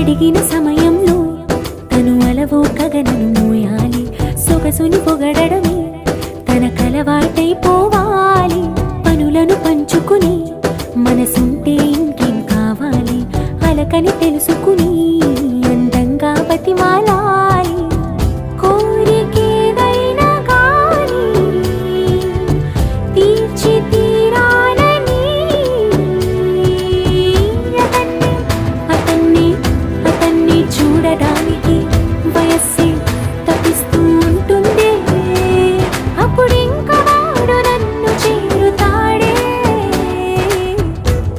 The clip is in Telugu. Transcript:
అడిగిన సమయంలో తను అలవో గగనను మోయాలి. సొగసుని పొగడమే తన కలవాటైపోవాలి. పనులను పంచుకుని మనసుంటే ఇంకేం కావాలి. అలకని తెలుసుకుని అందంగా బతిమాల